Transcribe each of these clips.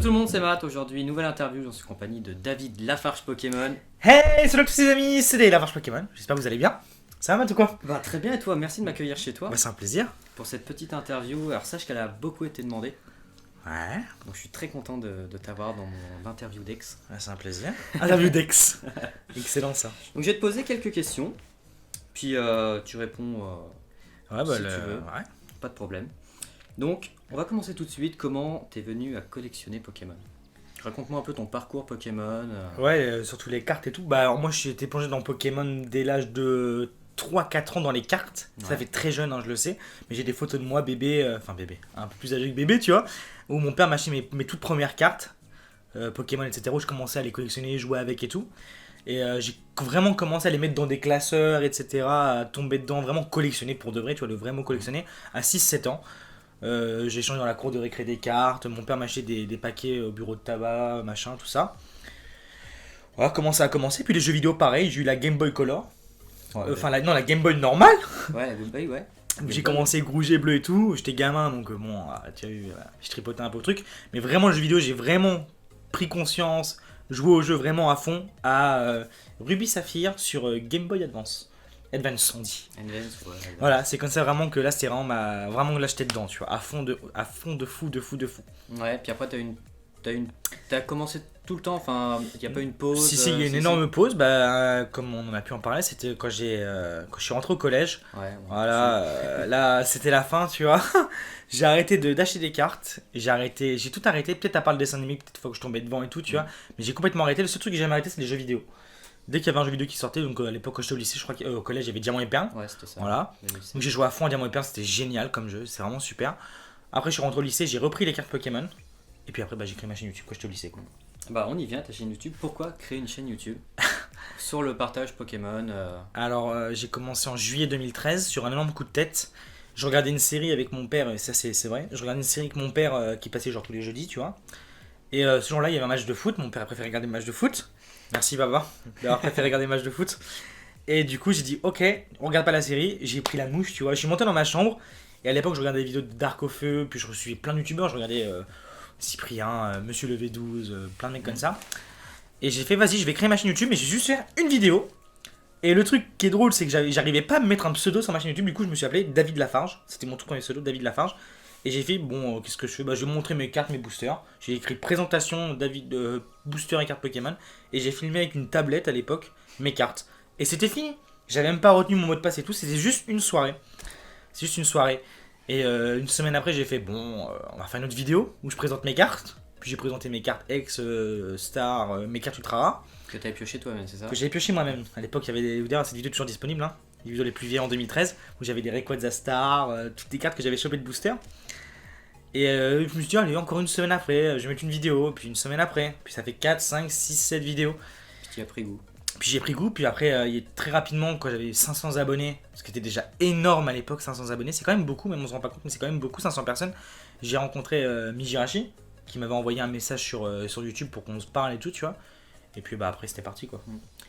Salut tout le monde, c'est Matt. Aujourd'hui, nouvelle interview. J'en suis en compagnie de David Lafarge Pokémon. Hey, salut à tous les amis, c'est David Lafarge Pokémon. J'espère que vous allez bien. Ça va, Matt, ou quoi? Bah, très bien, et toi? Merci de m'accueillir chez toi C'est un plaisir. pour cette petite interview. Alors, sache qu'elle a beaucoup été demandée. Ouais, Donc, je suis très content de t'avoir dans mon interview d'ex. c'est un plaisir. Interview d'ex. Excellent ça. Donc, je vais te poser quelques questions. Puis, tu réponds, Ouais, bah Si tu veux. Ouais. pas de problème. Donc, on va commencer tout de suite. Comment t'es venu à collectionner Pokémon? Raconte-moi un peu ton parcours Pokémon. Ouais, surtout les cartes et tout. Bah, alors moi, j'ai été plongé dans Pokémon dès l'âge de 3-4 ans dans les cartes. Ça Ouais. fait très jeune, hein, je le sais. Mais j'ai des photos de moi, bébé, enfin bébé, un peu plus âgé que bébé, tu vois. Où mon père m'a acheté mes toutes premières cartes, Pokémon, etc. Où je commençais à les collectionner, jouer avec et tout. Et j'ai vraiment commencé à les mettre dans des classeurs, etc. À tomber dedans, vraiment collectionner pour de vrai, tu vois, le vrai mot collectionner, à 6-7 ans. J'ai échangé dans la cour de récré des cartes, mon père m'a acheté des paquets au bureau de tabac, machin, tout ça. Voilà comment ça a commencé. Puis les jeux vidéo, pareil, j'ai eu la Game Boy Color. Enfin, la Game Boy normale. Ouais, la Game Boy, ouais. J'ai commencé avec rouge et bleu et tout. J'étais gamin, donc bon, tu as vu, je tripotais un peu le truc. Mais vraiment, le jeu vidéo, j'ai vraiment pris conscience, joué au jeu vraiment à fond à Ruby Saphir sur Game Boy Advance. Advance, on dit. Advance, ouais. Voilà, c'est comme ça vraiment que là, c'était vraiment là, j'étais dedans, tu vois, à fond de fou. Ouais, puis après, t'as commencé tout le temps, enfin, il n'y a pas une pause. Si, il y a une énorme pause, bah, comme on en a pu en parler, c'était quand je suis rentré au collège. Ouais, Voilà, là, c'était la fin, tu vois. J'ai arrêté d'acheter des cartes, j'ai tout arrêté, peut-être à part le dessin animé, peut-être fois que je tombais devant et tout, tu vois. Mais j'ai complètement arrêté. Le seul truc que j'ai jamais arrêté, c'est les jeux vidéo. Dès qu'il y avait un jeu vidéo qui sortait, donc à l'époque quand j'étais au lycée, je crois qu'au collège, il y avait Diamant et Perle. Ouais, c'était ça. Voilà. Donc j'ai joué à fond à Diamant et Perle, c'était génial comme jeu, c'est vraiment super. Après, je suis rentré au lycée, j'ai repris les cartes Pokémon. Et puis après, bah, j'ai créé ma chaîne YouTube quand j'étais au lycée, quoi. Bah, on y vient, ta chaîne YouTube. Pourquoi créer une chaîne YouTube sur le partage Pokémon Alors, j'ai commencé en juillet 2013 sur un énorme coup de tête. Je regardais une série avec mon père, et ça c'est vrai. Je regardais une série avec mon père qui passait genre tous les jeudis, tu vois. Et ce jour-là, il y avait un match de foot. Mon père a préféré regarder le match de foot. Merci, papa, d'avoir préféré regarder le match de foot. Et du coup, j'ai dit, ok, on regarde pas la série. J'ai pris la mouche, tu vois. Je suis monté dans ma chambre. Et à l'époque, je regardais des vidéos de Dark au Feu. Puis je suivais plein de youtubeurs. Je regardais Cyprien, Monsieur le V12, plein de mecs comme ça. Et j'ai fait, vas-y, je vais créer ma chaîne YouTube. Mais j'ai juste fait une vidéo. Et le truc qui est drôle, c'est que j'arrivais pas à me mettre un pseudo sur ma chaîne YouTube. Du coup, je me suis appelé David Lafarge. C'était mon tout premier pseudo, David Lafarge. Et j'ai fait, bon, qu'est-ce que je fais? Bah, je vais montrer mes cartes, mes boosters. J'ai écrit présentation David booster et cartes Pokémon. Et j'ai filmé avec une tablette à l'époque mes cartes. Et c'était fini. J'avais même pas retenu mon mot de passe et tout. C'était juste une soirée. C'est juste une soirée. Et une semaine après, j'ai fait, bon, on va faire une autre vidéo où je présente mes cartes. Puis j'ai présenté mes cartes ex, star, mes cartes ultra rares. que t'avais pioché toi-même, c'est ça? Que j'avais pioché moi-même. À l'époque, il y avait d'ailleurs, cette vidéo est toujours disponible, hein. Les vidéos les plus vieilles en 2013, où j'avais des Rayquaza Star, toutes les cartes que j'avais chopées de booster. Et je me suis dit, allez, encore une semaine après, je vais mettre une vidéo, puis une semaine après, puis ça fait 4, 5, 6, 7 vidéos. Puis tu as pris goût. Puis j'ai pris goût, puis après, très rapidement, quand j'avais 500 abonnés, ce qui était déjà énorme à l'époque, 500 abonnés, c'est quand même beaucoup, même on se rend pas compte, mais c'est quand même beaucoup, 500 personnes. J'ai rencontré Mijirachi, qui m'avait envoyé un message sur YouTube pour qu'on se parle et tout, tu vois. Et puis bah après, c'était parti, quoi.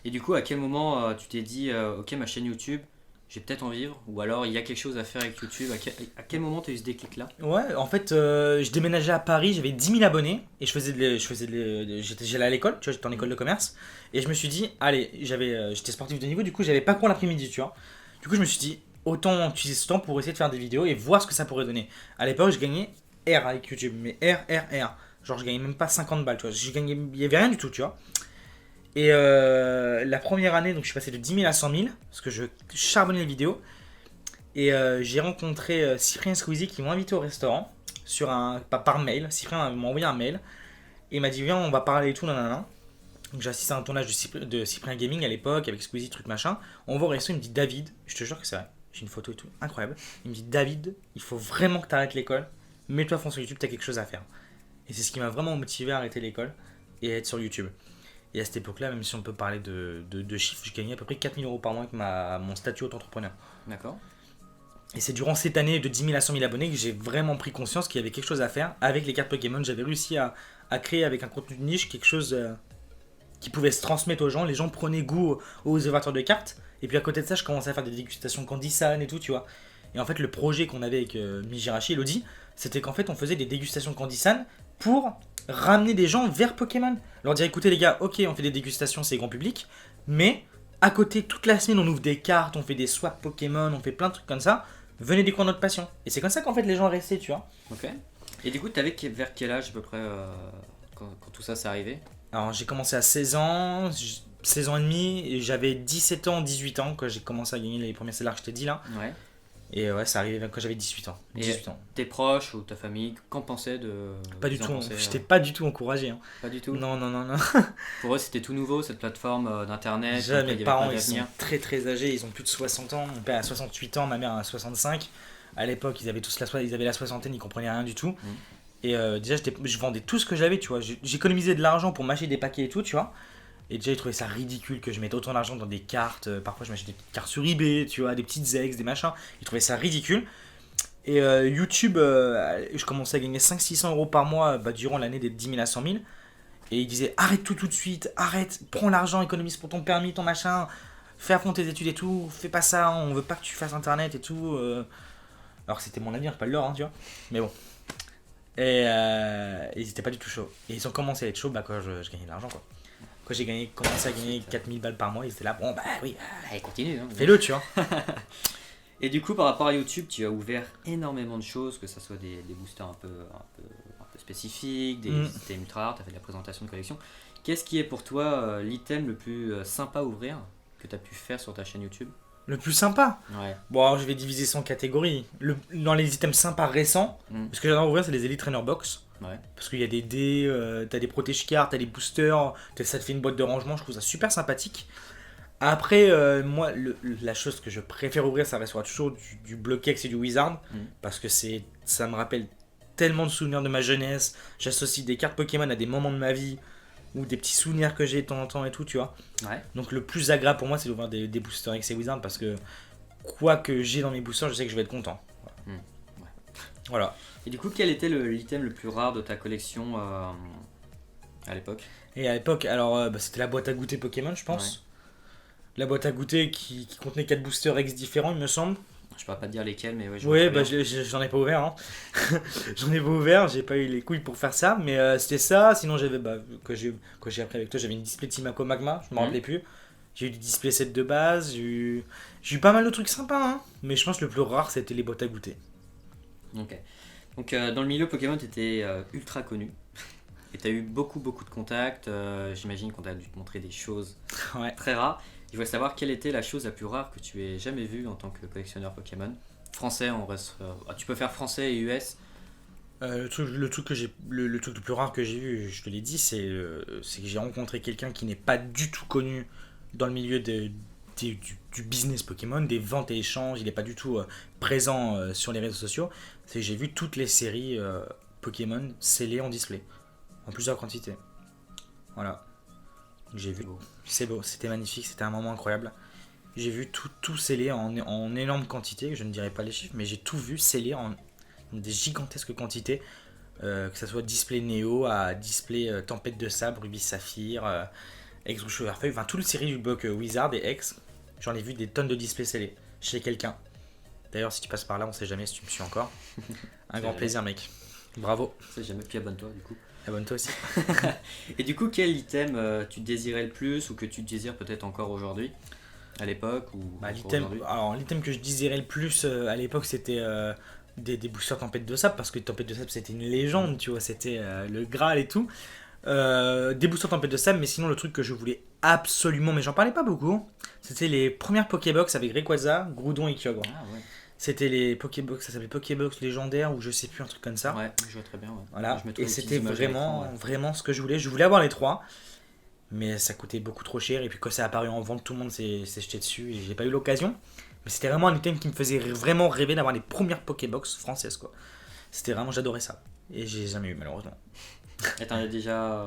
Et du coup, à quel moment tu t'es dit, ok, ma chaîne YouTube, j'ai peut-être en vivre, ou alors il y a quelque chose à faire avec YouTube? À quel moment tu as eu ce déclic-là? Ouais, en fait, je déménageais à Paris, j'avais 10 000 abonnés et j'allais à l'école, tu vois, j'étais en école de commerce et je me suis dit, allez, j'étais sportif de niveau, du coup, j'avais pas cours l'après-midi, tu vois. Du coup, je me suis dit, autant utiliser ce temps pour essayer de faire des vidéos et voir ce que ça pourrait donner. À l'époque, je gagnais R avec YouTube, mais R. Genre, je gagnais même pas 50 balles, tu vois. Il y avait rien du tout, tu vois. Et la première année, donc je suis passé de 10 000 à 100 000 parce que je charbonnais les vidéos. Et j'ai rencontré Cyprien Squeezie qui m'a invité au restaurant par mail. Cyprien m'a envoyé un mail et il m'a dit viens, on va parler et tout, nanana. Donc j'ai assisté à un tournage de Cyprien Gaming à l'époque avec Squeezie, truc machin. On va au resto, il me dit David, je te jure que c'est vrai, j'ai une photo et tout, incroyable. Il me dit David, il faut vraiment que tu arrêtes l'école, mets-toi à fond sur YouTube, t'as quelque chose à faire. Et c'est ce qui m'a vraiment motivé à arrêter l'école et à être sur YouTube. Et à cette époque-là, même si on peut parler de chiffres, je gagnais à peu près 4 000 euros par mois avec mon statut auto-entrepreneur. D'accord. Et c'est durant cette année de 10 000 à 100 000 abonnés que j'ai vraiment pris conscience qu'il y avait quelque chose à faire avec les cartes Pokémon. J'avais réussi à créer avec un contenu de niche quelque chose qui pouvait se transmettre aux gens. Les gens prenaient goût aux élévateurs de cartes. Et puis à côté de ça, je commençais à faire des dégustations Candy-San et tout, tu vois. Et en fait, le projet qu'on avait avec Mijirachi et Elodie, c'était qu'en fait, on faisait des dégustations Candy-San, pour ramener des gens vers Pokémon. Leur dire écoutez les gars, ok on fait des dégustations, c'est grand public, mais à côté toute la semaine on ouvre des cartes, on fait des swaps Pokémon, on fait plein de trucs comme ça, venez découvrir notre passion. Et c'est comme ça qu'en fait les gens restaient, tu vois. Ok. Et du coup, t'avais vers quel âge à peu près quand tout ça s'est arrivé? Alors j'ai commencé à 16 ans, 16 ans et demi, et j'avais 17 ans, 18 ans quand j'ai commencé à gagner les premiers salaires que je t'ai dit là. Ouais. Et ouais, ça arrivait quand j'avais 18 ans. Et 18 ans. tes proches ou ta famille, qu'en pensaient Pas du qu'ils en tout, pensaient, j'étais pas du tout encouragé. Hein. Pas du tout. Non, non, non, non. Pour eux, c'était tout nouveau cette plateforme d'internet. Déjà, donc il mes y avait parents pas ils sont d'avenir. très très âgés, ils ont plus de 60 ans. Mon père a 68 ans, ma mère a 65. À l'époque, ils avaient tous ils avaient la soixantaine, ils comprenaient rien du tout. Et déjà, je vendais tout ce que j'avais, tu vois. J'économisais de l'argent pour m'acheter des paquets et tout, tu vois. Et déjà, ils trouvaient ça ridicule que je mette autant d'argent dans des cartes. Parfois, je m'achetais des petites cartes sur eBay, tu vois, des petites ex, des machins. Ils trouvaient ça ridicule. Et YouTube, je commençais à gagner 500-600 euros par mois durant l'année des 10 000 à 100 000. Et ils disaient arrête tout de suite, arrête, prends l'argent, économise pour ton permis, ton machin, fais à fond tes études et tout, fais pas ça, on veut pas que tu fasses internet et tout. Alors que c'était mon avenir, pas le leur, hein, tu vois. Mais bon. Et ils étaient pas du tout chauds. Et ils ont commencé à être chauds quand je gagnais de l'argent, quoi. Quand j'ai commencé à gagner 4000 balles par mois, ils étaient là, bon bah oui, Allez, continue. Hein. fais-le, tu vois. Et du coup, par rapport à YouTube, tu as ouvert énormément de choses, que ce soit des boosters un peu spécifiques, des items ultra rares, tu as fait de la présentation de collection. Qu'est-ce qui est pour toi l'item le plus sympa à ouvrir que tu as pu faire sur ta chaîne YouTube? Le plus sympa. Ouais. Bon, alors je vais diviser ça en catégories. Dans les items sympas récents, ce que j'adore ouvrir, c'est les Elite Trainer Box. Ouais. Parce qu'il y a des dés, t'as des protège-cartes, t'as des boosters, ça te fait une boîte de rangement, je trouve ça super sympathique. Après, moi, la chose que je préfère ouvrir, ça restera toujours du Block-X et du Wizard. Parce que ça me rappelle tellement de souvenirs de ma jeunesse. J'associe des cartes Pokémon à des moments de ma vie ou des petits souvenirs que j'ai de temps en temps et tout, tu vois. Ouais. Donc le plus agréable pour moi, c'est d'ouvrir des boosters X et Wizard parce que quoi que j'ai dans mes boosters, je sais que je vais être content. Ouais. Voilà. Et du coup, quel était l'item le plus rare de ta collection à l'époque? Et à l'époque, alors c'était la boîte à goûter Pokémon, je pense. Ouais. La boîte à goûter qui contenait 4 boosters X différents, il me semble. Je pourrais pas te dire lesquels, mais ouais, Ouais, j'en ai pas ouvert. Hein. J'en ai pas ouvert, j'ai pas eu les couilles pour faire ça, mais c'était ça. Sinon, j'avais, quand j'ai appris avec toi, j'avais une display Timaco Magma, je me rappelais plus. J'ai eu du display set de base, j'ai eu pas mal de trucs sympas, hein. Mais je pense que le plus rare, c'était les boîtes à goûter. Ok. Donc, dans le milieu Pokémon, tu étais ultra connu. Et tu as eu beaucoup de contacts. J'imagine qu'on a dû te montrer des choses très rares. Je voulais savoir quelle était la chose la plus rare que tu aies jamais vue en tant que collectionneur Pokémon. Français, on reste. Tu peux faire français et US. Le truc le truc le plus rare que j'ai vu, je te l'ai dit, c'est que j'ai rencontré quelqu'un qui n'est pas du tout connu dans le milieu du business Pokémon, des ventes et échanges. Il n'est pas du tout présent sur les réseaux sociaux. C'est que j'ai vu toutes les séries Pokémon scellées en display, en plusieurs quantités. Voilà. J'ai vu. C'est beau, c'était magnifique, c'était un moment incroyable. J'ai vu tout scellé en énorme quantité, je ne dirais pas les chiffres, mais j'ai tout vu scellé en des gigantesques quantités, que ce soit display Néo à display Tempête de Sable, Rubis Saphir, Ex Rouge Chauverfeuille, enfin toute la série du bloc Wizard et Ex, j'en ai vu des tonnes de displays scellés chez quelqu'un. D'ailleurs, si tu passes par là, on sait jamais si tu me suis encore. Un grand plaisir, mec. Bravo. On sait jamais, puis abonne-toi du coup. Abonne-toi aussi. Et du coup, quel item tu désirais le plus ou que tu désires peut-être encore aujourd'hui, à l'époque ou l'item que je désirais le plus à l'époque, c'était des boosters Tempête de Sable, parce que Tempête de Sable c'était une légende, tu vois, c'était le Graal et tout. Des boosters Tempête de Sable, mais sinon le truc que je voulais absolument, mais j'en parlais pas beaucoup, c'était les premières Pokébox avec Rayquaza, Groudon et Kyogre. Ah ouais. C'était les Pokébox, ça s'appelait Pokébox légendaire ou je sais plus, un truc comme ça. Ouais, je vois très bien. Ouais. Voilà. Et c'était vraiment, vraiment ce que je voulais. Je voulais avoir les trois, mais ça coûtait beaucoup trop cher. Et puis quand ça a apparu en vente, tout le monde s'est jeté dessus et j'ai pas eu l'occasion. Mais c'était vraiment un item qui me faisait vraiment rêver d'avoir les premières Pokébox françaises, quoi. C'était vraiment, j'adorais ça. Et j'ai jamais eu, malheureusement. Et t'en as déjà.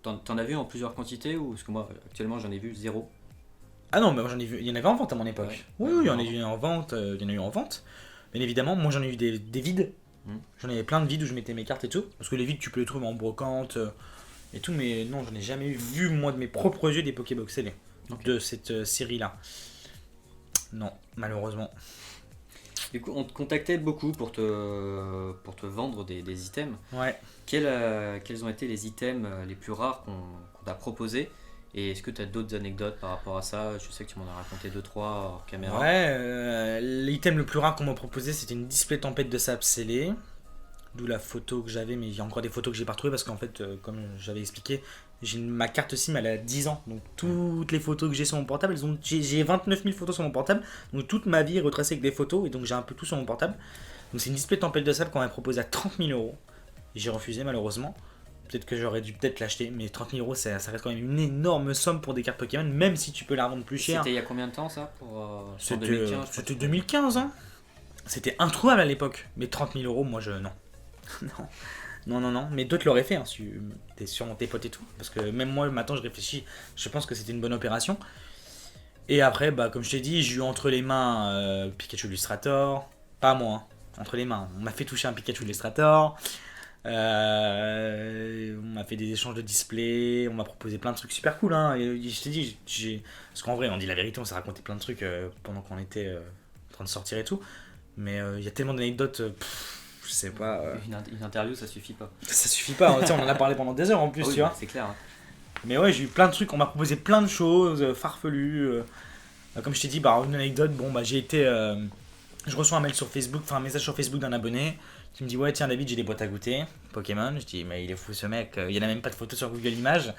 T'en as vu en plusieurs quantités ou parce que moi actuellement j'en ai vu 0. Ah non, mais moi j'en ai vu, il y en avait en vente à mon époque. Ouais. Oui, il y en a eu en vente, Bien évidemment, moi j'en ai eu des vides. J'en avais plein de vides où je mettais mes cartes et tout. Parce que les vides, tu peux les trouver en brocante et tout, mais non, j'en ai jamais vu, moi, de mes propres yeux, des Pokébox scellés de cette série-là. Non, malheureusement. Du coup, on te contactait beaucoup pour te vendre des items. Ouais. Quels ont été les items les plus rares qu'on t'a proposés? Et est-ce que tu as d'autres anecdotes par rapport à ça? Je sais que tu m'en as raconté 2-3 hors caméra. Ouais, l'item le plus rare qu'on m'a proposé, c'était une display tempête de sable scellée. D'où la photo que j'avais, mais il y a encore des photos que j'ai pas retrouvées parce qu'en fait, comme j'avais expliqué, ma carte SIM elle a 10 ans. Donc toutes les photos que j'ai sur mon portable, j'ai 29 000 photos sur mon portable. Donc toute ma vie est retracée avec des photos et donc j'ai un peu tout sur mon portable. Donc c'est une display tempête de sable qu'on m'a proposé à 30 000 euros. J'ai refusé malheureusement. Peut-être que j'aurais dû peut-être l'acheter, mais 30 000 euros ça reste quand même une énorme somme pour des cartes Pokémon, même si tu peux la revendre plus cher. C'était il y a combien de temps ça C'était 2015, c'était 2015 hein. C'était introuvable à l'époque. Mais 30 000 euros, moi non. non. Mais d'autres l'auraient fait, hein, si t'es sur tes potes et tout. Parce que même moi, maintenant, je réfléchis, je pense que c'était une bonne opération. Et après, bah, comme je t'ai dit, j'ai eu entre les mains Pikachu Illustrator. Pas moi, hein, entre les mains. On m'a fait toucher un Pikachu Illustrator. On m'a fait des échanges de display. On m'a proposé plein de trucs super cool. Hein, et je t'ai dit, parce qu'en vrai, on dit la vérité, on s'est raconté plein de trucs pendant qu'on était en train de sortir et tout. Mais il y a tellement d'anecdotes. Je sais pas. Une interview, ça suffit pas. Ça suffit pas, hein, on en a parlé pendant des heures en plus, oui, tu vois. C'est clair. Hein. Mais ouais, j'ai eu plein de trucs, on m'a proposé plein de choses farfelues. Comme je t'ai dit, bah, une anecdote, bon, bah, j'ai été. Je reçois un mail sur Facebook, enfin un message sur Facebook d'un abonné qui me dit ouais, tiens, David, j'ai des boîtes à goûter, Pokémon. Je dis, mais il est fou ce mec, il y en a même pas de photos sur Google Images.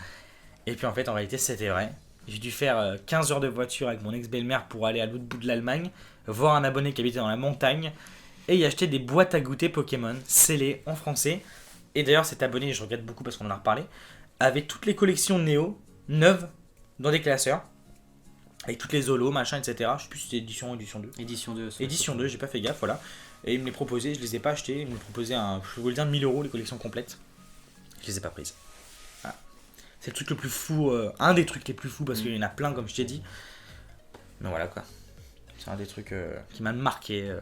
Et puis en fait, en réalité, c'était vrai. J'ai dû faire 15 heures de voiture avec mon ex-belle-mère pour aller à l'autre bout de l'Allemagne, voir un abonné qui habitait dans la montagne. Et il a acheté des boîtes à goûter Pokémon scellées en français. Et d'ailleurs, cet abonné, je regrette beaucoup parce qu'on en a reparlé, avait toutes les collections Néo neuves dans des classeurs. Avec toutes les holos, machin, etc. Je sais plus si c'était édition 2. Édition 2. Édition 2, j'ai pas fait gaffe, voilà. Et il me les proposait, je les ai pas achetés. Il me proposait je vous le dire, 1000 euros les collections complètes. Je les ai pas prises. Voilà. C'est le truc le plus fou, un des trucs les plus fous parce qu'il y en a plein, comme je t'ai dit. Mais voilà quoi. C'est un des trucs qui m'a marqué.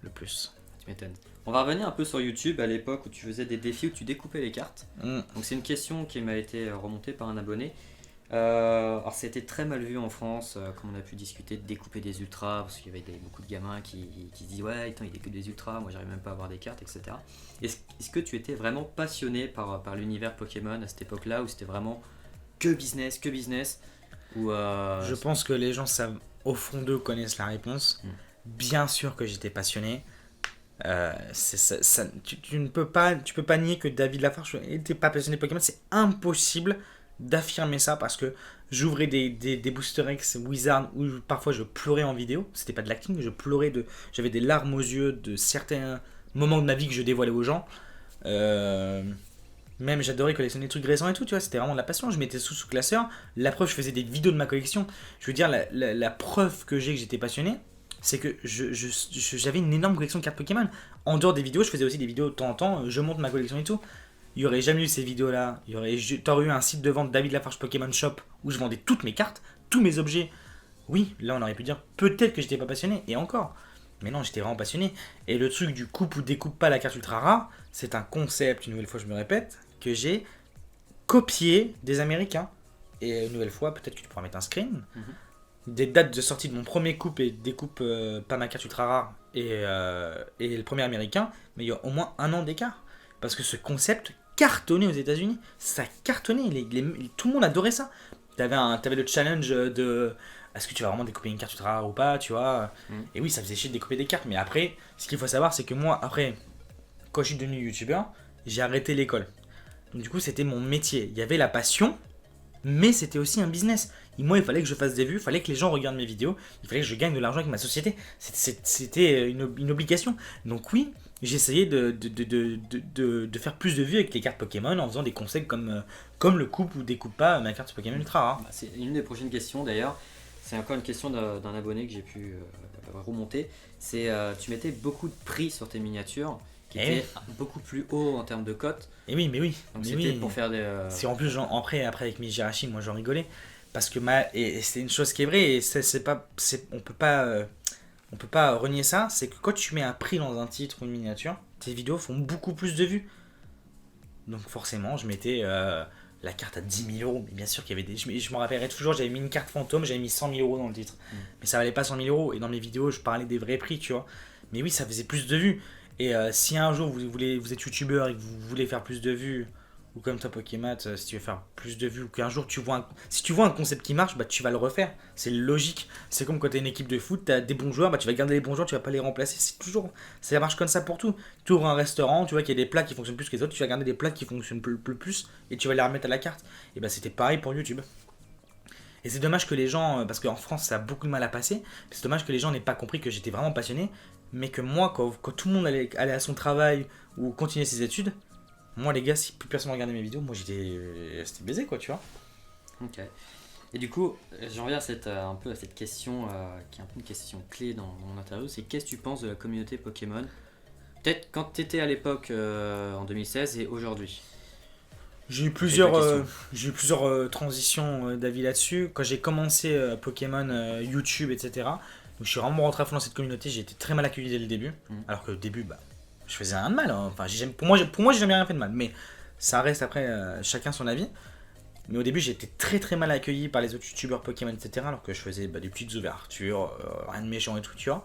Le plus. Tu m'étonnes. On va revenir un peu sur YouTube à l'époque où tu faisais des défis où tu découpais les cartes. Donc c'est une question qui m'a été remontée par un abonné. Alors c'était très mal vu en France, comme on a pu discuter de découper des ultras, parce qu'il y avait beaucoup de gamins qui se disent ouais, attends, il découpe des ultras, moi j'arrive même pas à avoir des cartes, etc. Est-ce que tu étais vraiment passionné par l'univers Pokémon à cette époque-là, où c'était vraiment que business ou Je pense que les gens savent, au fond d'eux, connaissent la réponse. Bien sûr que j'étais passionné. Tu peux pas nier que David Lafarge n'était pas passionné de Pokémon. C'est impossible d'affirmer ça parce que j'ouvrais des Booster X Wizard où parfois je pleurais en vidéo. C'était pas de l'acting, mais j'avais des larmes aux yeux de certains moments de ma vie que je dévoilais aux gens. Même j'adorais collectionner des trucs récents et tout, tu vois, c'était vraiment de la passion. Je mettais sous classeur. La preuve, je faisais des vidéos de ma collection. Je veux dire, la preuve que j'étais passionné, c'est que j'avais une énorme collection de cartes Pokémon. En dehors des vidéos, je faisais aussi des vidéos de temps en temps, je monte ma collection et tout. Il n'y aurait jamais eu ces vidéos-là. T'aurais eu un site de vente David Lafarge Pokémon Shop où je vendais toutes mes cartes, tous mes objets. Oui, là on aurait pu dire peut-être que j'étais pas passionné, et encore. Mais non, j'étais vraiment passionné. Et le truc du coupe ou découpe pas la carte ultra rare, c'est un concept, une nouvelle fois je me répète, que j'ai copié des Américains. Et une nouvelle fois, peut-être que tu pourras mettre un screen. Des dates de sortie de mon premier coupe et découpe pas ma carte ultra rare et le premier américain, mais il y a au moins 1 an d'écart. Parce que ce concept cartonnait aux États-Unis. Ça cartonnait. Tout le monde adorait ça. T'avais le challenge de est-ce que tu vas vraiment découper une carte ultra rare ou pas, tu vois. Et oui, ça faisait chier de découper des cartes. Mais après, ce qu'il faut savoir, c'est que moi, après, quand je suis devenu youtubeur, j'ai arrêté l'école. Donc du coup, c'était mon métier. Il y avait la passion, mais c'était aussi un business. Et moi, il fallait que je fasse des vues, il fallait que les gens regardent mes vidéos, il fallait que je gagne de l'argent avec ma société. C'était une obligation. Donc oui, j'ai essayé de faire plus de vues avec les cartes Pokémon en faisant des concepts comme le coupe ou découpe pas ma carte Pokémon ultra rare. C'est une des prochaines questions d'ailleurs. C'est encore une question d'un abonné que j'ai pu remonter. C'est tu mettais beaucoup de prix sur tes miniatures qui étaient beaucoup plus haut en termes de cotes. Et oui, mais oui. Donc c'était pour faire des... C'est en plus, après avec Mijirashi, moi j'en rigolais. Parce que et c'est une chose qui est vraie, et on peut pas renier ça, c'est que quand tu mets un prix dans un titre ou une miniature, tes vidéos font beaucoup plus de vues. Donc forcément, je mettais la carte à 10 000 euros. Mais bien sûr qu'il y avait des. Je me rappellerai toujours, j'avais mis une carte fantôme, j'avais mis 100 000 euros dans le titre. Mais ça valait pas 100 000 euros. Et dans mes vidéos, je parlais des vrais prix, tu vois. Mais oui, ça faisait plus de vues. Et si un jour vous êtes youtubeur et que vous voulez faire plus de vues, ou comme toi Pokémat, si tu veux faire plus de vues, ou qu'un jour si tu vois un concept qui marche, bah tu vas le refaire. C'est logique. C'est comme quand tu as une équipe de foot, tu as des bons joueurs, bah tu vas garder les bons joueurs, tu vas pas les remplacer. Ça marche comme ça pour tout. Tu ouvres un restaurant, tu vois qu'il y a des plats qui fonctionnent plus que les autres, tu vas garder des plats qui fonctionnent le plus et tu vas les remettre à la carte. Et bah c'était pareil pour YouTube. Et c'est dommage que les gens, parce qu'en France ça a beaucoup de mal à passer, c'est dommage que les gens n'aient pas compris que j'étais vraiment passionné, mais que moi, quand tout le monde allait à son travail ou continuer ses études, moi les gars, si plus personne regardait mes vidéos, moi c'était baisé quoi, tu vois. Ok. Et du coup, j'en reviens un peu à cette question qui est un peu une question clé dans mon interview, c'est qu'est-ce que tu penses de la communauté Pokémon? Peut-être quand tu étais à l'époque en 2016 et aujourd'hui. J'ai eu plusieurs transitions d'avis là-dessus. Quand j'ai commencé Pokémon, YouTube, etc., donc je suis vraiment rentré à fond dans cette communauté, j'ai été très mal accueilli dès le début. Alors que au début, bah, je faisais rien de mal. Hein. Enfin, pour moi, j'ai jamais rien fait de mal. Mais ça reste après chacun son avis. Mais au début, j'ai été très très mal accueilli par les autres youtubeurs Pokémon, etc. Alors que je faisais des petites ouvertures, rien de méchant et tout, tu vois.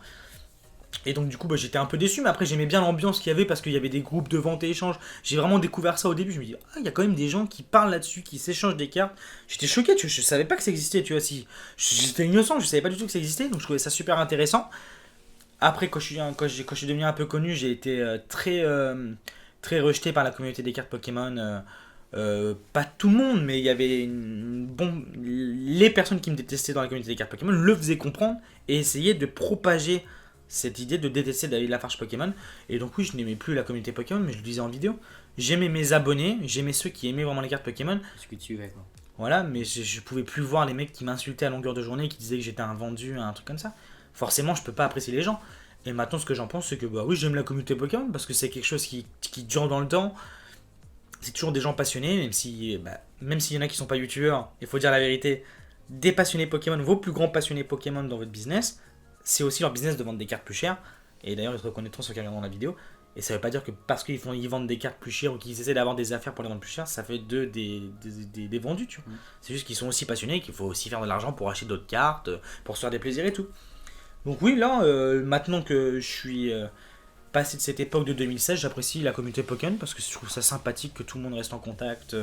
Et donc du coup j'étais un peu déçu, mais après j'aimais bien l'ambiance qu'il y avait parce qu'il y avait des groupes de vente et échange. J'ai vraiment découvert ça au début, je me dis il y a quand même des gens qui parlent là-dessus, qui s'échangent des cartes. J'étais choqué, je savais pas que ça existait, tu vois, si j'étais innocent, je savais pas du tout que ça existait, donc je trouvais ça super intéressant. Après quand je suis devenu un peu connu, j'ai été très rejeté par la communauté des cartes Pokémon. Pas tout le monde, mais il y avait les personnes qui me détestaient dans la communauté des cartes Pokémon le faisaient comprendre et essayaient de propager cette idée de détester David Lafarge Pokémon. Et donc oui, je n'aimais plus la communauté Pokémon, mais je le disais en vidéo. J'aimais mes abonnés, j'aimais ceux qui aimaient vraiment les cartes Pokémon. Ce que tu es quoi. Voilà, mais je pouvais plus voir les mecs qui m'insultaient à longueur de journée, qui disaient que j'étais un vendu, un truc comme ça. Forcément, je peux pas apprécier les gens. Et maintenant, ce que j'en pense, c'est que bah oui, j'aime la communauté Pokémon parce que c'est quelque chose qui dure dans le temps. C'est toujours des gens passionnés, même s'il y en a qui sont pas youtubeurs, il faut dire la vérité. Des passionnés Pokémon, vos plus grands passionnés Pokémon dans votre business, c'est aussi leur business de vendre des cartes plus chères. Et d'ailleurs, ils se reconnaîtront ceux qui regardent dans la vidéo. Et ça veut pas dire que parce qu'ils vendent des cartes plus chères ou qu'ils essaient d'avoir des affaires pour les vendre plus chères, ça fait d'eux des vendus, tu vois. C'est juste qu'ils sont aussi passionnés et qu'il faut aussi faire de l'argent pour acheter d'autres cartes, pour se faire des plaisirs et tout. Donc oui, là, maintenant que je suis passé de cette époque de 2016, j'apprécie la communauté Pokémon parce que je trouve ça sympathique que tout le monde reste en contact,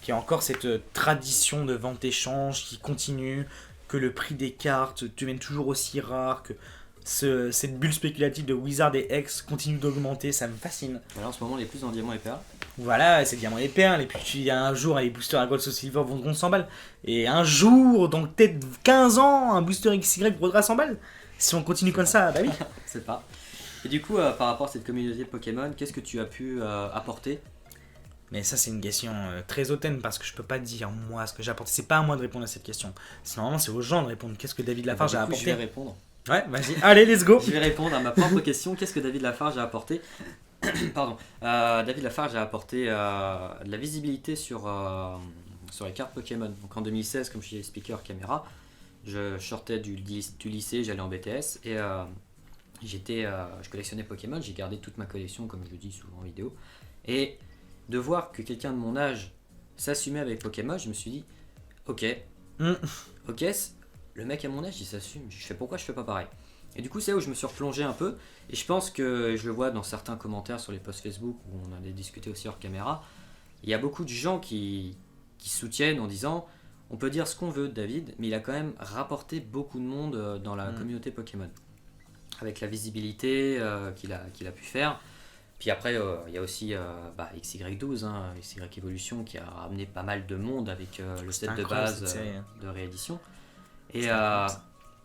qu'il y a encore cette tradition de vente-échange qui continue, que le prix des cartes devienne toujours aussi rare, que cette bulle spéculative de Wizard et X continue d'augmenter, ça me fascine. Voilà, en ce moment, on est plus en diamant et perles. Voilà, c'est diamant et perles, et puis il y a un jour, les boosters à Gold Soul Silver vendront 100 balles, et un jour, dans peut-être 15 ans, un booster XY vaudra 100 balles. Si on continue comme ça, bah oui. C'est pas. Et du coup, par rapport à cette communauté Pokémon, qu'est-ce que tu as pu apporter? Mais ça, c'est une question très hautaine parce que je peux pas dire moi ce que j'ai apporté. C'est pas à moi de répondre à cette question. Normalement, c'est aux gens de répondre. Qu'est-ce que David Lafarge a apporté? Je vais répondre. Ouais, vas-y. Allez, let's go. Je vais répondre à ma propre question. Qu'est-ce que David Lafarge a apporté? Pardon. David Lafarge a apporté de la visibilité sur les cartes Pokémon. Donc en 2016, comme je suis speaker caméra, je sortais du lycée, j'allais en BTS et je collectionnais Pokémon. J'ai gardé toute ma collection, comme je le dis souvent en vidéo. Et de voir que quelqu'un de mon âge s'assumait avec Pokémon, je me suis dit, ok, le mec à mon âge il s'assume, je fais pourquoi je fais pas pareil. Et du coup c'est là où je me suis replongé un peu, et je pense que je le vois dans certains commentaires sur les posts Facebook où on en a discuté aussi hors caméra, il y a beaucoup de gens qui soutiennent en disant, on peut dire ce qu'on veut de David, mais il a quand même rapporté beaucoup de monde dans la communauté Pokémon, avec la visibilité qu'il a pu faire. Puis après, il y a aussi XY12, XY Evolution, qui a ramené pas mal de monde avec le set de base de réédition. Et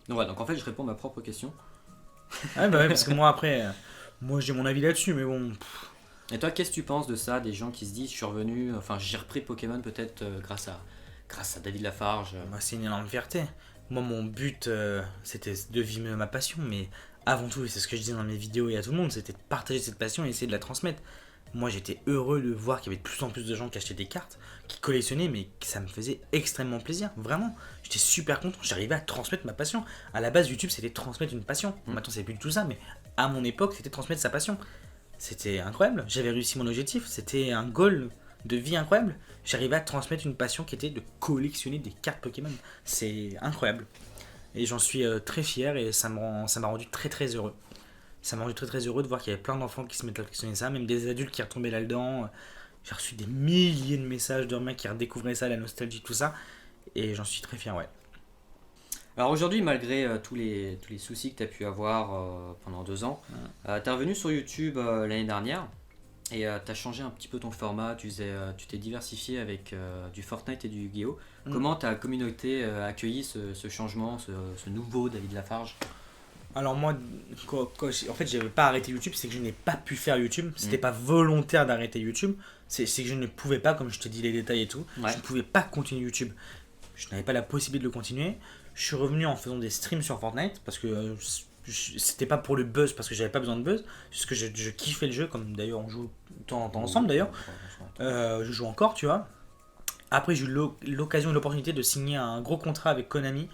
donc en fait, je réponds à ma propre question. Ouais, parce que moi, après, moi j'ai mon avis là-dessus, mais bon. Et toi, qu'est-ce que tu penses de ça? Des gens qui se disent, je suis revenu, j'ai repris Pokémon peut-être grâce à David Lafarge. C'est une énorme fierté. Moi, mon but, c'était de vivre ma passion, mais avant tout, et c'est ce que je disais dans mes vidéos et à tout le monde, c'était de partager cette passion et essayer de la transmettre. Moi, j'étais heureux de voir qu'il y avait de plus en plus de gens qui achetaient des cartes, qui collectionnaient, mais ça me faisait extrêmement plaisir, vraiment. J'étais super content, j'arrivais à transmettre ma passion. À la base, YouTube, c'était transmettre une passion. Maintenant, c'est plus du tout ça, mais à mon époque, c'était transmettre sa passion. C'était incroyable, j'avais réussi mon objectif, c'était un goal de vie incroyable. J'arrivais à transmettre une passion qui était de collectionner des cartes Pokémon. C'est incroyable. Et j'en suis très fier et ça m'a rendu très très heureux. Ça m'a rendu très très heureux de voir qu'il y avait plein d'enfants qui se mettent à collectionner ça, même des adultes qui retombaient là-dedans. J'ai reçu des milliers de messages de mecs qui redécouvraient ça, la nostalgie, tout ça. Et j'en suis très fier, ouais. Alors aujourd'hui, malgré tous les soucis que tu as pu avoir pendant 2 ans, tu es revenu sur YouTube l'année dernière et tu as changé un petit peu ton format. Tu t'es diversifié avec du Fortnite et du Yu-Gi-Oh! Comment ta communauté a accueilli ce changement, ce nouveau David Lafarge? Alors moi, en fait, j'avais pas arrêté YouTube, c'est que je n'ai pas pu faire YouTube. C'était pas volontaire d'arrêter YouTube, c'est que je ne pouvais pas, comme je te dis les détails et tout, je ne pouvais pas continuer YouTube. Je n'avais pas la possibilité de le continuer. Je suis revenu en faisant des streams sur Fortnite parce que c'était pas pour le buzz, parce que j'avais pas besoin de buzz, juste que je kiffais le jeu, comme d'ailleurs on joue de temps en temps ensemble d'ailleurs. Je joue encore, tu vois. Après, j'ai eu l'occasion et l'opportunité de signer un gros contrat avec Konami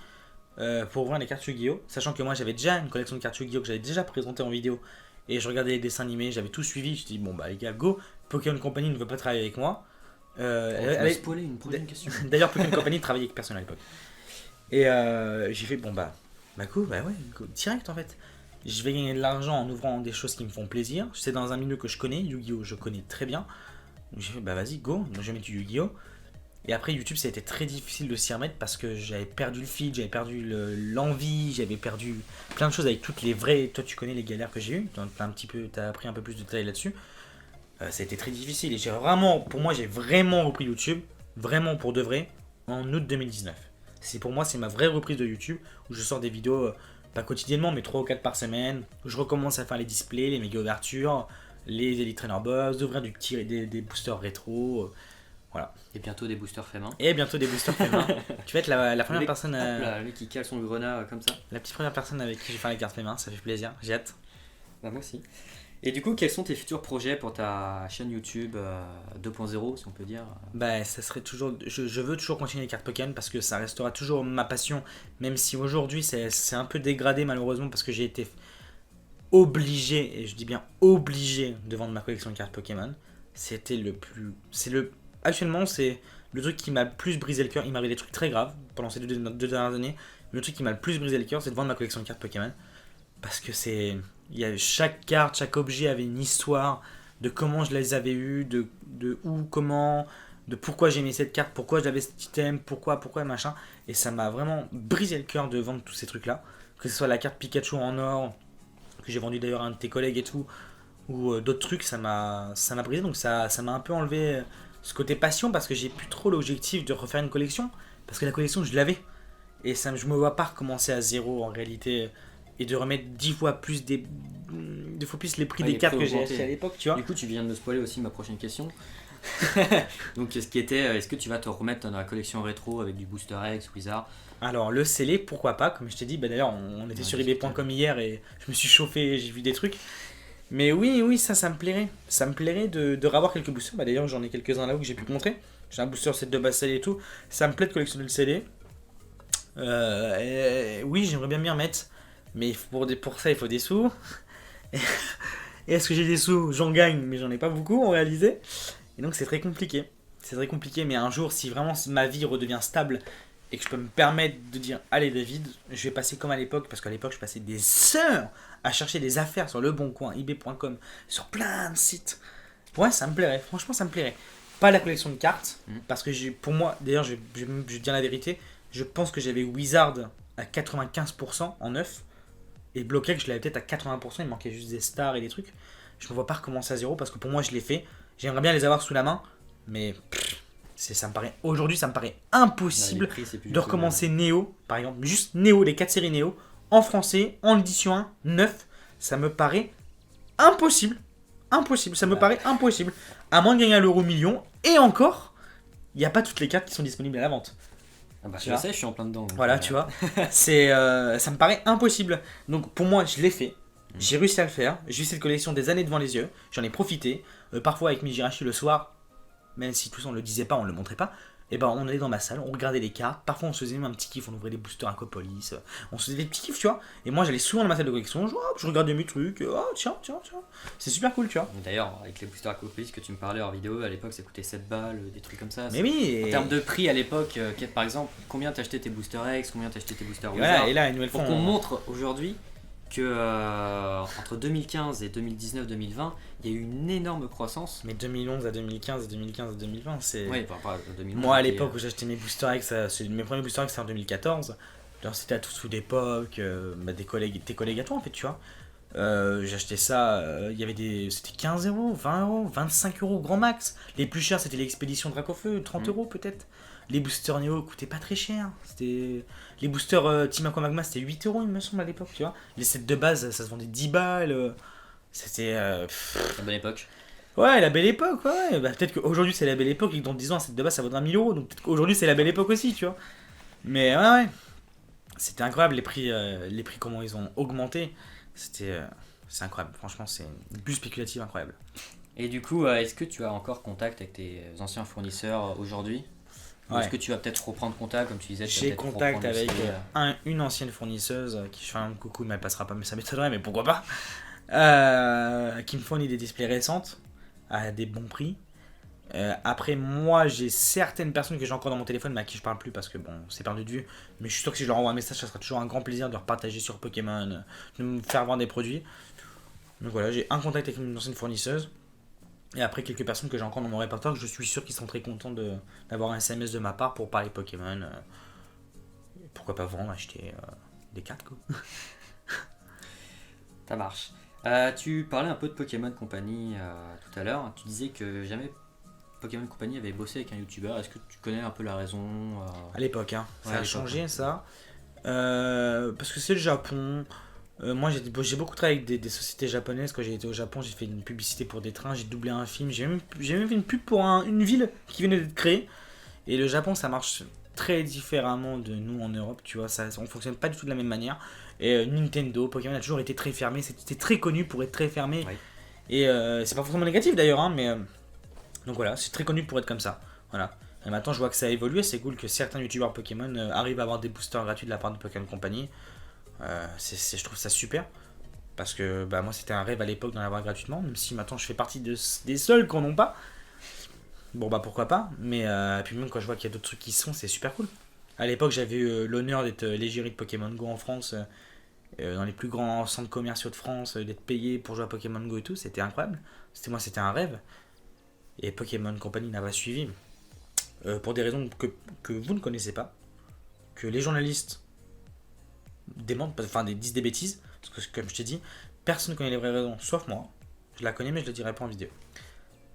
pour ouvrir les cartes Yu-Gi-Oh! Sachant que moi j'avais déjà une collection de cartes Yu-Gi-Oh! Que j'avais déjà présentée en vidéo et je regardais les dessins animés, j'avais tout suivi. Je me dis, bon bah les gars, go, Pokémon Company ne veut pas travailler avec moi. Tu m'as spoilé une prochaine question. D'ailleurs, Pokémon Company travaillait avec personne à l'époque. Et j'ai fait, bon bah cool, bah ouais, go, direct en fait. Je vais gagner de l'argent en ouvrant des choses qui me font plaisir. C'est dans un milieu que je connais, Yu-Gi-Oh! Je connais très bien. Donc j'ai fait, bah vas-y, go, donc je vais mettre du Yu-Gi-Oh! Et après YouTube, ça a été très difficile de s'y remettre parce que j'avais perdu le feed, j'avais perdu l'envie, j'avais perdu plein de choses avec toutes les vraies. Toi, tu connais les galères que j'ai eues, t'as appris un peu plus de détails là-dessus. Ça a été très difficile et pour moi, j'ai vraiment repris YouTube, vraiment pour de vrai, en août 2019. Pour moi, c'est ma vraie reprise de YouTube où je sors des vidéos, pas quotidiennement, mais 3 ou 4 par semaine, où je recommence à faire les displays, les méga ouvertures, les Elite Trainer Box, d'ouvrir des boosters rétro. Voilà. Et bientôt des boosters faits main. Tu vas être la première personne. Lui qui cale son grenat comme ça. La petite première personne avec qui je vais faire les cartes fait main, ça fait plaisir, j'ai hâte. Bah, moi aussi. Et du coup, quels sont tes futurs projets pour ta chaîne YouTube 2.0, si on peut dire? Bah, ça serait toujours. Je veux toujours continuer les cartes Pokémon parce que ça restera toujours ma passion, même si aujourd'hui c'est un peu dégradé malheureusement parce que j'ai été obligé, et je dis bien obligé, de vendre ma collection de cartes Pokémon. C'était le plus. Actuellement, c'est le truc qui m'a le plus brisé le cœur. Il m'arrive des trucs très graves pendant ces deux dernières années. Le truc qui m'a le plus brisé le cœur, c'est de vendre ma collection de cartes Pokémon. Parce que chaque carte, chaque objet avait une histoire de comment je les avais eues, de où, comment, de pourquoi j'aimais cette carte, pourquoi j'avais cet item, pourquoi, machin. Et ça m'a vraiment brisé le cœur de vendre tous ces trucs-là. Que ce soit la carte Pikachu en or, que j'ai vendu d'ailleurs à un de tes collègues et tout, ou d'autres trucs, ça m'a brisé. Donc ça m'a un peu enlevé ce côté passion parce que j'ai plus trop l'objectif de refaire une collection. Parce que la collection, je l'avais. Et je me vois pas recommencer à zéro en réalité. Et de remettre 10 fois plus les prix des cartes que j'ai achetées à l'époque, tu vois. Du coup, tu viens de me spoiler aussi ma prochaine question. Donc, est-ce que tu vas te remettre dans la collection rétro avec du Booster X, Wizard? Alors, le scellé, pourquoi pas, comme je t'ai dit, d'ailleurs, on était sur ebay.com hier et je me suis chauffé et j'ai vu des trucs. Mais oui, ça me plairait. Ça me plairait de revoir quelques boosters. D'ailleurs, j'en ai quelques-uns là où que j'ai pu te montrer. J'ai un booster set de base scellé et tout. Ça me plaît de collectionner le scellé. Oui, j'aimerais bien m'y remettre. Mais pour ça, il faut des sous. Et est-ce que j'ai des sous? J'en gagne, mais j'en ai pas beaucoup en réalité. Et donc, c'est très compliqué. Mais un jour, si vraiment ma vie redevient stable et que je peux me permettre de dire allez, David, je vais passer comme à l'époque, parce qu'à l'époque, je passais des heures à chercher des affaires sur Le Bon Coin, ebay.com, sur plein de sites. Ouais, ça me plairait. Franchement, ça me plairait. Pas la collection de cartes, parce que pour moi, d'ailleurs, je vais dire la vérité, je pense que j'avais Wizard à 95% en neuf. Et Bloqué, je l'avais peut-être à 80%, il manquait juste des stars et des trucs. Je me vois pas recommencer à zéro parce que pour moi je l'ai fait. J'aimerais bien les avoir sous la main, mais aujourd'hui ça me paraît impossible de recommencer Néo, par exemple, juste Néo, les 4 séries Néo, en français, en édition 1, 9, ça me paraît impossible. Ça me paraît impossible. À moins de gagner à l'euro million, et encore, il n'y a pas toutes les cartes qui sont disponibles à la vente. Je sais, je suis en plein dedans. Voilà, tu vois. Ça me paraît impossible. Donc pour moi, je l'ai fait. J'ai réussi à le faire. J'ai eu cette collection des années devant les yeux. J'en ai profité. Parfois avec Mijirachi le soir, même si tout ça on le disait pas, on le montrait pas. Et ben on allait dans ma salle, on regardait les cartes, parfois on se faisait même un petit kiff, on ouvrait des boosters Aquapolis, on se faisait des petits kiffs, tu vois. Et moi j'allais souvent dans ma salle de collection, je regardais mes trucs, tiens, c'est super cool, tu vois. D'ailleurs, avec les boosters Aquapolis que tu me parlais en vidéo, à l'époque ça coûtait 7 balles, des trucs comme ça. Mais oui. En termes de prix à l'époque, par exemple, combien t'achetais tes boosters X, combien t'achetais tes boosters Wizard. Voilà, et là, une nouvelle fois. Pour qu'on montre aujourd'hui que entre 2015 et 2019-2020, il y a eu une énorme croissance. Mais 2011 à 2015 et 2015 à 2020, c'est. Oui, pas 2011. Moi, à l'époque où j'achetais mes boosters X, mes premiers boosters X c'était en 2014. Alors, c'était à tout sous d'époque, tes collègues à toi en fait, tu vois. J'achetais ça, il y avait c'était 15 euros, 20 euros, 25 euros grand max. Les plus chers c'était l'expédition Dracofeu, 30 euros peut-être. Les boosters Neo coûtaient pas très cher. Les boosters Team Aqua Magma c'était 8 euros il me semble à l'époque, tu vois. Les sets de base ça se vendait 10 balles. C'était. La bonne époque. Ouais, la belle époque, ouais. Bah, peut-être qu'aujourd'hui c'est la belle époque et que dans 10 ans un set de base ça vaudra 1000 euros. Donc peut-être qu'aujourd'hui c'est la belle époque aussi, tu vois. Mais ouais. C'était incroyable les prix comment ils ont augmenté. C'est incroyable, franchement c'est une bulle spéculative incroyable. Et du coup, est-ce que tu as encore contact avec tes anciens fournisseurs aujourd'hui ? Ouais. Est-ce que tu vas peut-être reprendre contact, comme tu disais? J'ai contact avec une ancienne fournisseuse qui je fais un coucou, mais elle passera pas, mais ça m'étonnerait, mais pourquoi pas, qui me fournit des displays récentes à des bons prix. Après, moi, j'ai certaines personnes que j'ai encore dans mon téléphone, mais à qui je parle plus parce que bon, c'est perdu de vue. Mais je suis sûr que si je leur envoie un message, ça sera toujours un grand plaisir de leur partager sur Pokémon, de me faire vendre des produits. Donc voilà, j'ai un contact avec une ancienne fournisseuse. Et après, quelques personnes que j'ai encore dans mon répertoire, que je suis sûr qu'ils sont très contents d'avoir un SMS de ma part pour parler Pokémon. Pourquoi pas vendre, acheter des cartes, quoi. Ça marche. Tu parlais un peu de Pokémon Company tout à l'heure. Tu disais que jamais Pokémon Company avait bossé avec un youtubeur. Est-ce que tu connais un peu la raison À l'époque, hein. Ça a changé, ça. Parce que c'est le Japon. Moi j'ai beaucoup travaillé avec des sociétés japonaises. Quand j'ai été au Japon, j'ai fait une publicité pour des trains, j'ai doublé un film, j'ai même fait une pub pour une ville qui venait d'être créée. Et le Japon ça marche très différemment de nous en Europe, tu vois, on fonctionne pas du tout de la même manière. Et Nintendo, Pokémon a toujours été très fermé, c'était très connu pour être très fermé. Oui. Et c'est pas forcément négatif d'ailleurs, hein, mais donc voilà, c'est très connu pour être comme ça. Voilà. Et maintenant je vois que ça a évolué, c'est cool que certains youtubeurs Pokémon arrivent à avoir des boosters gratuits de la part de Pokémon Company. Je trouve ça super parce que moi c'était un rêve à l'époque d'en avoir gratuitement, même si maintenant je fais partie des seuls qui n'en ont pas. Bon pourquoi pas, mais puis même quand je vois qu'il y a d'autres trucs qui c'est super cool. À l'époque j'avais eu l'honneur d'être l'égérie de Pokémon Go en France, dans les plus grands centres commerciaux de France, d'être payé pour jouer à Pokémon Go et tout, c'était incroyable. C'était un rêve. Et Pokémon Company n'a pas suivi pour des raisons que vous ne connaissez pas, que les journalistes disent des bêtises, parce que comme je t'ai dit, personne ne connaît les vraies raisons, sauf moi. Je la connais mais je le dirai pas en vidéo.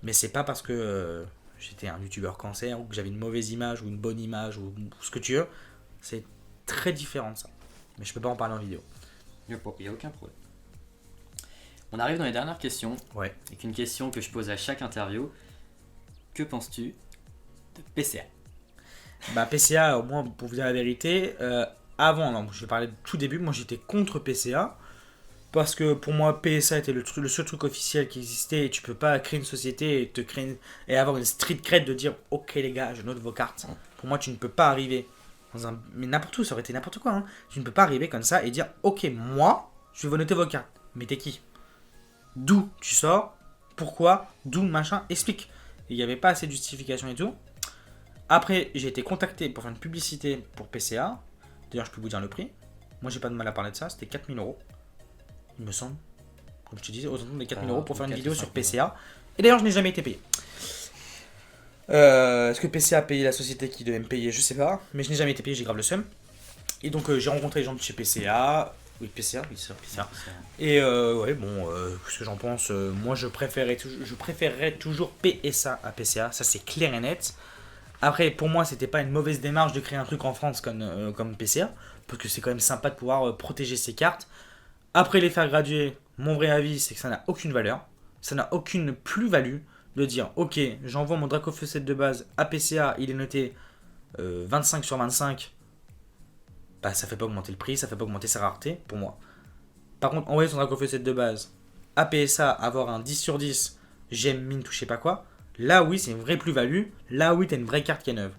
Mais c'est pas parce que j'étais un youtubeur cancer ou que j'avais une mauvaise image ou une bonne image ou ce que tu veux. C'est très différent de ça. Mais je peux pas en parler en vidéo. Il n'y a aucun problème. On arrive dans les dernières questions. Ouais. Avec une question que je pose à chaque interview. Que penses-tu de PCA ? PCA, au moins pour vous dire la vérité, avant, je vais parler du tout début, moi j'étais contre PCA. Parce que pour moi, PSA était le seul truc officiel qui existait et tu peux pas créer une société et avoir une street cred de dire ok les gars, je note vos cartes. Pour moi, tu ne peux pas arriver mais n'importe où, ça aurait été n'importe quoi. Hein. Tu ne peux pas arriver comme ça et dire ok, moi, je vais vous noter vos cartes. Mais t'es qui ? D'où tu sors ? Pourquoi ? D'où machin ? Explique. Il n'y avait pas assez de justification et tout. Après, j'ai été contacté pour faire une publicité pour PCA. D'ailleurs, je peux vous dire le prix. Moi, j'ai pas de mal à parler de ça. C'était 4000 €. Il me semble, comme je te disais, aux alentours des 4000 € pour faire une vidéo sur PCA. Et d'ailleurs, je n'ai jamais été payé. Est-ce que PCA a payé la société qui devait me payer ? Je sais pas, mais je n'ai jamais été payé, j'ai grave le seum. Et donc, j'ai rencontré les gens de chez PCA. Oui, PCA, oui, c'est PCA. Et ce que j'en pense, moi je préférerais toujours PSA à PCA, ça c'est clair et net. Après, pour moi, c'était pas une mauvaise démarche de créer un truc en France comme PCA, parce que c'est quand même sympa de pouvoir protéger ses cartes. Après les faire graduer, mon vrai avis, c'est que ça n'a aucune valeur. Ça n'a aucune plus-value de dire, ok, j'envoie mon Dracofeu 7 de base à PCA, il est noté 25 sur 25. Ça fait pas augmenter le prix, ça fait pas augmenter sa rareté, pour moi. Par contre, envoyer son Dracofeu 7 de base à PSA, avoir un 10 sur 10, j'aime mine, touchez pas quoi. Là oui, c'est une vraie plus-value. Là oui, t'as une vraie carte qui est neuve.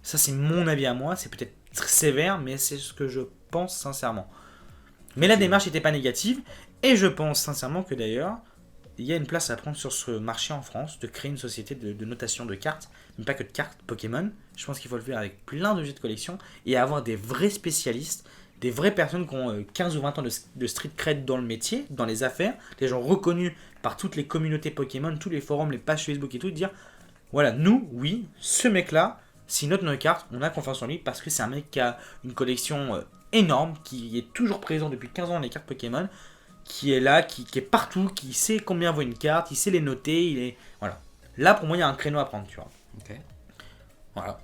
Ça, c'est mon avis à moi. C'est peut-être très sévère, mais c'est ce que je pense sincèrement. Mais la démarche n'était pas négative. Et je pense sincèrement que d'ailleurs, il y a une place à prendre sur ce marché en France, de créer une société de notation de cartes, mais pas que de cartes Pokémon. Je pense qu'il faut le faire avec plein d'objets de collection et avoir des vrais spécialistes, des vraies personnes qui ont 15 ou 20 ans de street cred dans le métier, dans les affaires, des gens reconnus par toutes les communautés Pokémon, tous les forums, les pages Facebook et tout, de dire voilà, nous, oui, ce mec-là, s'il note nos cartes, on a confiance en lui parce que c'est un mec qui a une collection énorme, qui est toujours présent depuis 15 ans dans les cartes Pokémon, qui est là, qui est partout, qui sait combien vaut une carte, il sait les noter, il est... Voilà. Là, pour moi, il y a un créneau à prendre, tu vois. Ok. Voilà.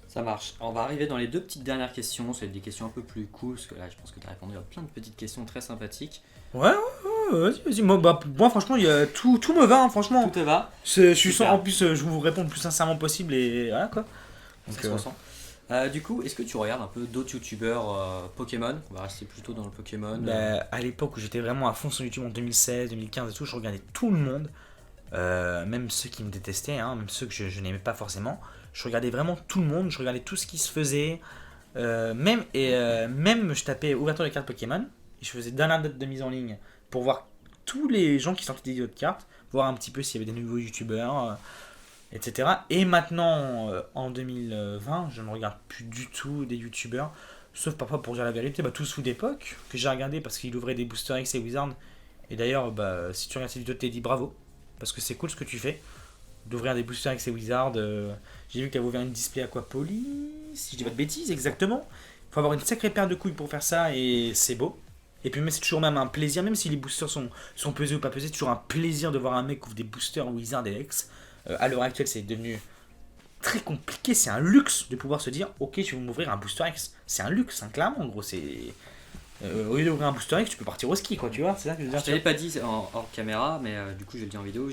Ça marche. On va arriver dans les 2 petites dernières questions. C'est des questions un peu plus cool, parce que là, je pense que tu as répondu à plein de petites questions très sympathiques. Ouais, vas-y. Moi, franchement, il y a tout me va, hein, franchement. Tout te va. Je suis en plus, je vous réponds le plus sincèrement possible et voilà, quoi. Donc, ça se ressent. Du coup, est-ce que tu regardes un peu d'autres youtubeurs Pokémon? On va rester plutôt dans le Pokémon. À l'époque où j'étais vraiment à fond sur YouTube en 2016, 2015 et tout, je regardais tout le monde. Même ceux qui me détestaient, hein, même ceux que je n'aimais pas forcément. Je regardais vraiment tout le monde, je regardais tout ce qui se faisait. Même je tapais ouverture de cartes Pokémon. Et je faisais dernière date de mise en ligne pour voir tous les gens qui sortaient des vidéos de cartes, voir un petit peu s'il y avait des nouveaux youtubeurs, etc. Et maintenant, en 2020, je ne regarde plus du tout des youtubeurs, sauf parfois pour dire la vérité, tous sous d'époque, que j'ai regardé parce qu'il ouvrait des boosters X et Wizard. Et d'ailleurs, si tu regardes cette vidéo, Teddy, bravo, parce que c'est cool ce que tu fais, d'ouvrir des boosters X et Wizard. J'ai vu que tu avais ouvert une display Aquapolis, si je dis pas de bêtises, exactement. Il faut avoir une sacrée paire de couilles pour faire ça, et c'est beau. Et puis c'est toujours même un plaisir, même si les boosters sont pesés ou pas pesés, c'est toujours un plaisir de voir un mec ouvre des boosters Wizard et X. À l'heure actuelle, c'est devenu très compliqué, c'est un luxe de pouvoir se dire ok, tu veux m'ouvrir un booster X. C'est un luxe, hein, clairement, en gros. Au lieu d'ouvrir un booster X, tu peux partir au ski, quoi, tu vois. C'est ça que je veux dire. Je t'avais pas dit hors caméra, mais du coup, je le dis en vidéo.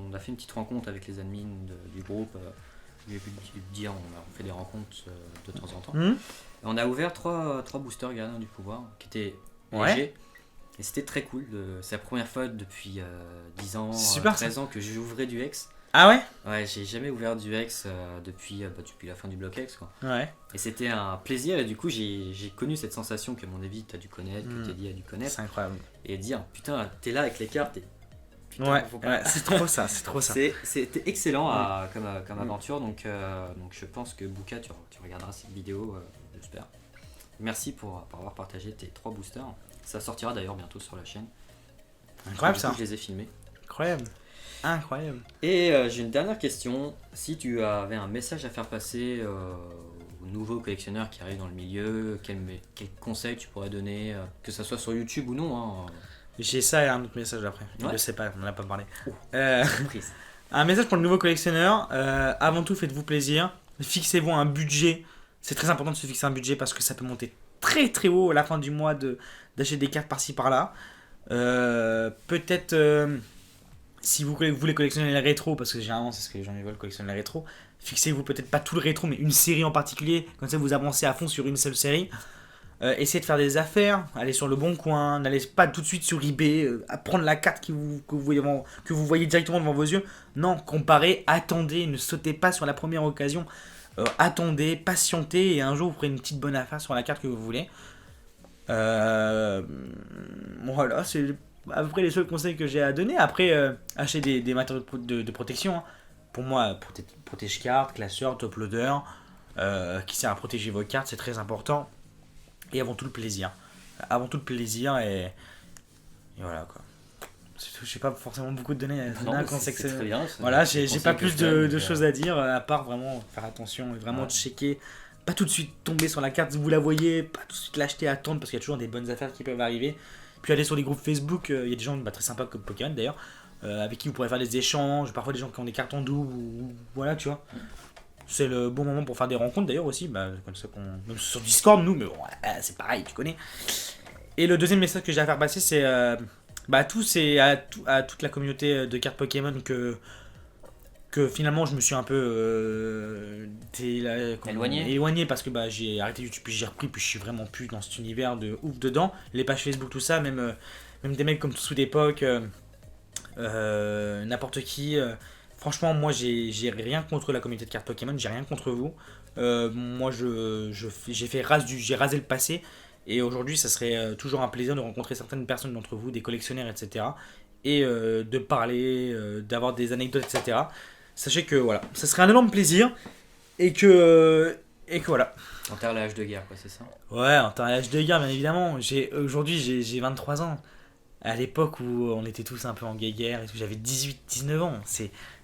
On a fait une petite rencontre avec les admins du groupe. J'ai pu dire, on fait des rencontres de temps en temps. On a ouvert trois boosters Gardiens du Pouvoir qui étaient légers. Et c'était très cool. C'est la première fois depuis 10 ans, super, 13 ans que j'ouvrais du X. Ah ouais? Ouais, j'ai jamais ouvert du X depuis la fin du bloc X, quoi. Ouais. Et c'était un plaisir, et du coup j'ai connu cette sensation que mon avis t'as dû connaître, que Teddy a dû connaître. C'est incroyable. Et dire putain, t'es là avec les cartes et putain, ouais, faut pas... c'est trop ça, c'est trop ça. C'était excellent comme aventure, donc je pense que Bouka, tu regarderas cette vidéo, j'espère. Merci pour avoir partagé tes 3 boosters. Ça sortira d'ailleurs bientôt sur la chaîne. Incroyable ça. Je les ai filmés. Incroyable. Et j'ai une dernière question. Si tu avais un message à faire passer aux nouveaux collectionneurs qui arrivent dans le milieu, quel conseil tu pourrais donner, que ça soit sur YouTube ou non, hein. J'ai ça et un autre message après. Ouais. Je sais pas, on en a pas parlé. Surprise. Un message pour le nouveau collectionneur. Avant tout, faites-vous plaisir. Fixez-vous un budget. C'est très important de se fixer un budget parce que ça peut monter très très haut à la fin du mois d'acheter des cartes par-ci par-là. Peut-être si vous voulez collectionner les rétros, parce que généralement c'est ce que les gens veulent, collectionner les rétros, fixez-vous peut-être pas tout le rétro, mais une série en particulier, comme ça vous avancez à fond sur une seule série. Essayez de faire des affaires, allez sur le bon coin, n'allez pas tout de suite sur eBay, à prendre la carte que vous voyez directement devant vos yeux. Non, comparez, attendez, ne sautez pas sur la première occasion. Attendez, patientez, et un jour vous ferez une petite bonne affaire sur la carte que vous voulez. Voilà, c'est à peu près les seuls conseils que j'ai à donner. Après, achetez des matériaux de protection. Hein. Pour moi, protège-cartes, classeur, top-loader, qui sert à protéger vos cartes, c'est très important. Et avant tout le plaisir. Et voilà quoi. Je sais pas forcément beaucoup de donner un conseil. C'est très bien. Voilà, j'ai pas plus de choses à dire, à part vraiment faire attention et vraiment checker. Pas tout de suite tomber sur la carte si vous la voyez, pas tout de suite l'acheter, attendre parce qu'il y a toujours des bonnes affaires qui peuvent arriver. Puis aller sur les groupes Facebook, il y a des gens très sympas comme Pokémon d'ailleurs, avec qui vous pourrez faire des échanges, parfois des gens qui ont des cartes en double, ou voilà, tu vois. C'est le bon moment pour faire des rencontres d'ailleurs aussi, comme ça même sur Discord nous, mais bon, c'est pareil, tu connais. Et le deuxième message que j'ai à faire passer, c'est à toute la communauté de cartes Pokémon que finalement je me suis un peu éloigné parce que j'ai arrêté YouTube, puis j'ai repris, puis je suis vraiment plus dans cet univers de ouf dedans. Les pages Facebook, tout ça, même des mecs comme Sous d'époque, n'importe qui. Franchement, moi, j'ai rien contre la communauté de cartes Pokémon, j'ai rien contre vous. Moi, j'ai rasé le passé. Et aujourd'hui, ça serait toujours un plaisir de rencontrer certaines personnes d'entre vous, des collectionneurs, etc. Et de parler, d'avoir des anecdotes, etc. Sachez que voilà, ça serait un énorme plaisir. Et que voilà. En terre l'âge de guerre, quoi, c'est ça? Ouais, en temps âge de guerre, bien évidemment. Aujourd'hui, j'ai 23 ans. À l'époque où on était tous un peu en guerre et tout, j'avais 18, 19 ans.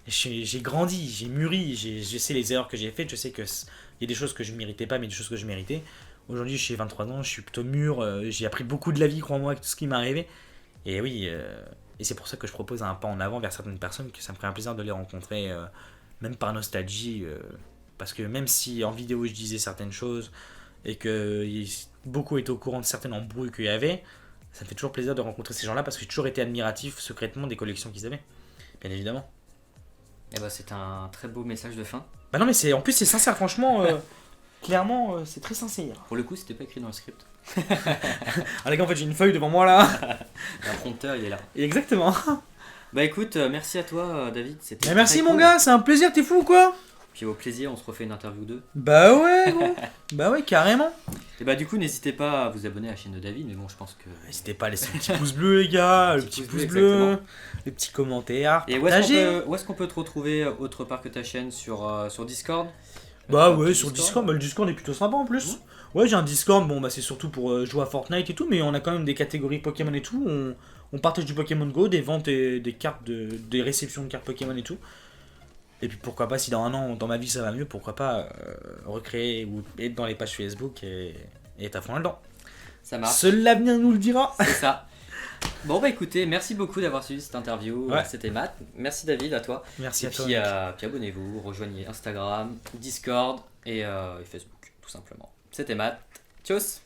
J'ai grandi, j'ai mûri, je sais les erreurs que j'ai faites, je sais que il y a des choses que je ne méritais pas, mais des choses que je méritais. Aujourd'hui, j'ai 23 ans, je suis plutôt mûr, j'ai appris beaucoup de la vie, crois-moi, avec tout ce qui m'est arrivé. Et oui, et c'est pour ça que je propose un pas en avant vers certaines personnes, que ça me ferait un plaisir de les rencontrer, même par nostalgie. Parce que même si en vidéo je disais certaines choses et que beaucoup étaient au courant de certaines embrouilles qu'il y avait, ça me fait toujours plaisir de rencontrer ces gens-là parce que j'ai toujours été admiratif secrètement des collections qu'ils avaient. Bien évidemment. Et bah, c'est un très beau message de fin. Bah non, mais en plus c'est sincère, franchement. Clairement, c'est très sincère. Pour le coup, c'était pas écrit dans le script. Ah les gars, en fait j'ai une feuille devant moi là. Un prompteur, il est là. Exactement. Bah écoute, merci à toi, David. C'était Mais merci très mon cool. gars, c'est un plaisir, t'es fou ou quoi? Puis au plaisir, on se refait une interview 2. Bah ouais, gros. Bah ouais, carrément. Et bah du coup, n'hésitez pas à vous abonner à la chaîne de David, mais bon, je pense que... N'hésitez pas à laisser le petit pouce bleu les gars, le petit pouce bleu, les petits commentaires, Et partagez. où est-ce qu'on peut te retrouver autre part que ta chaîne sur Discord? Bah ouais, sur Discord, bah, le Discord est plutôt sympa en plus. Ouais, j'ai un Discord, bon bah c'est surtout pour jouer à Fortnite et tout, mais on a quand même des catégories Pokémon et tout. On partage du Pokémon Go, des ventes et des cartes, des réceptions de cartes Pokémon et tout. Et puis pourquoi pas, si dans un an, dans ma vie ça va mieux, pourquoi pas recréer ou être dans les pages Facebook et être à fond là-dedans. Ça marche. Seul l'avenir nous le dira. C'est ça. Bon bah écoutez, merci beaucoup d'avoir suivi cette interview. Ouais. C'était Matt. Merci David, à toi. Merci Et à toi. puis, mec. puis abonnez-vous, rejoignez Instagram, Discord et Facebook, tout simplement. C'était Matt. Tchuss.